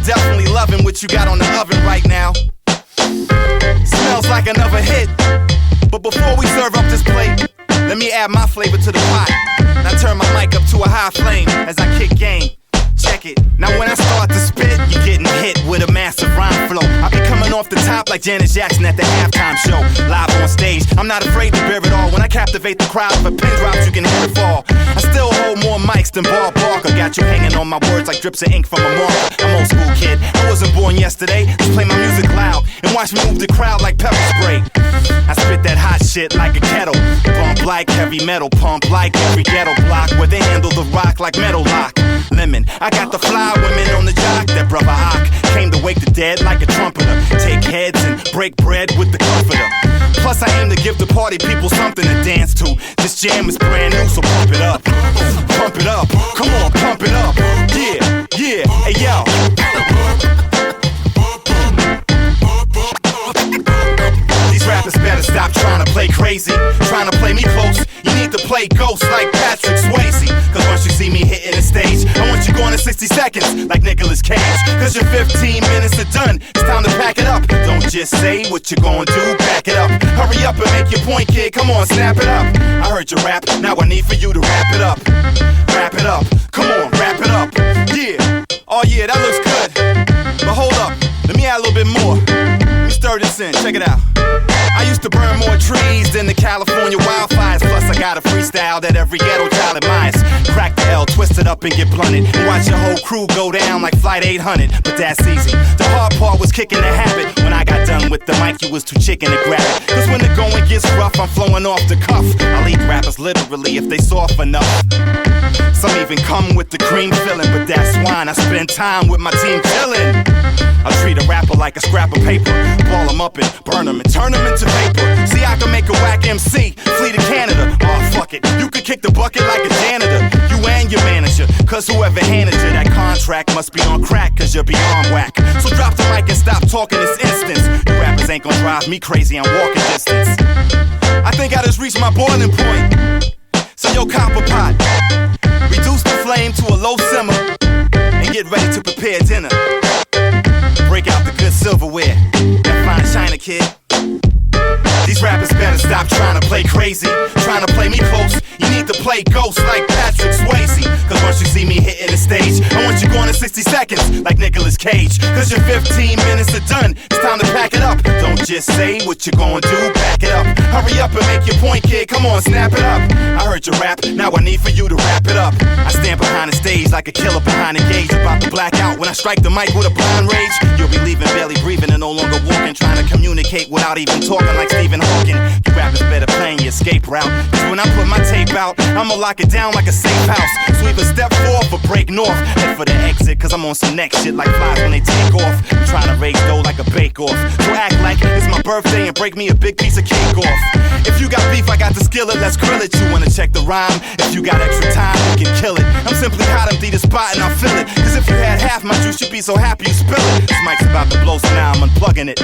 definitely loving what you got on the oven right now. Smells like another hit. But before we serve up this plate, let me add my flavor to the pot. Now turn my mic up to a high flame as I kick game. Check it. Now when I start to spit, you're getting hit with a massive rhyme flow. I be coming off the top like Janet Jackson at the halftime show. Live on stage, I'm not afraid to bear it all. When I captivate the crowd, if a pin drops, you can hear it fall. I still hold more mics than Bob Barker. Got you hanging on my words like drips of ink from a marker. I'm old school kid, I wasn't born yesterday. Just play my music loud and watch me move the crowd like pepper spray. I spit that hot shit like a kettle. Bump like heavy metal, pump like every ghetto block where they handle the rock like metal lock. Lemon, I got the fly women on the jock. That brother Hawk came to wake the dead like a trumpeter. Take heads and break bread with the comforter. Plus I aim to give the party people something to dance to. This jam is brand new, so pump it up. Pump it up, come on, pump it up. Yeah, yeah, hey yo. These rappers better stop trying to play crazy, trying to play me close. You need to play ghost like Patrick Swayze. Cause once you see me hitting the stage, I want you going in 60 seconds like Nicolas Cage. Cause your 15 minutes are done, it's time to pack it up. Don't just say what you're gonna do, back it up. Hurry up and make your point, kid, come on, snap it up. I heard you rap, now I need for you to wrap it up. Wrap it up, come on, wrap it up. Yeah, oh yeah, that looks good. But hold up, let me add a little bit more. Let me stir this in, check it out. I used to burn more trees than the California wildfires. Plus I got a freestyle that every ghetto child admires. Crack the L, twist it up and get blunted, and watch your whole crew go down like Flight 800. But that's easy. The hard part was kicking the habit. When I got done with the mic, you was too chicken to grab it. Cause when the going gets rough, I'm flowing off the cuff. I'll eat rappers literally if they soft enough. Some even come with the cream filling, but that's wine. I spend time with my team chillin'. I treat a rapper like a scrap of paper. Ball him up and burn him and turn him into vapor. See, I can make a whack MC flee to Canada. Oh, fuck it, you can kick the bucket like a janitor. You and your manager, cause whoever handed you that contract must be on crack, cause you're beyond whack. So drop the mic and stop talking this instance. You rappers ain't gonna drive me crazy, I'm walking distance. I think I just reached my boiling point. So yo, copper pot, reduce the flame to a low simmer and get ready to prepare dinner. Break out the good silverware, that fine china, kid. These rappers better stop trying to play crazy, trying to play me close. You need to play ghost like Patrick Swayze. Cause once you see me hitting the stage, I want you going in 60 seconds like Nicolas Cage. Cause your 15 minutes are done, it's time to pack it up. Don't just say what you're gonna do, back it up. Hurry up and make your point, kid, come on, snap it up. I heard you rap, now I need for you to wrap it up. I stand behind the stage like a killer behind a gauge, about to black out when I strike the mic with a blind rage. You'll be leaving barely breathing and no longer walking, trying to communicate without even talking like Stephen Hawking. You rappers better plan your escape route, cause when I put my tape out, I'ma lock it down like a safe house. So either step forth or break north, head for the exit, cause I'm on some next shit like flies when they take off. I'm trying to raise dough like a bake-off, so act like it's my birthday and break me a big piece of cake off. If you got beef, I got the skillet, let's grill it. You wanna check the rhyme? If you got extra time, we can kill it. I'm simply hot, empty the spot and I'll fill it. Cause if you had half my juice, you'd be so happy you spill it. This mic's about to blow, so now I'm unplugging it.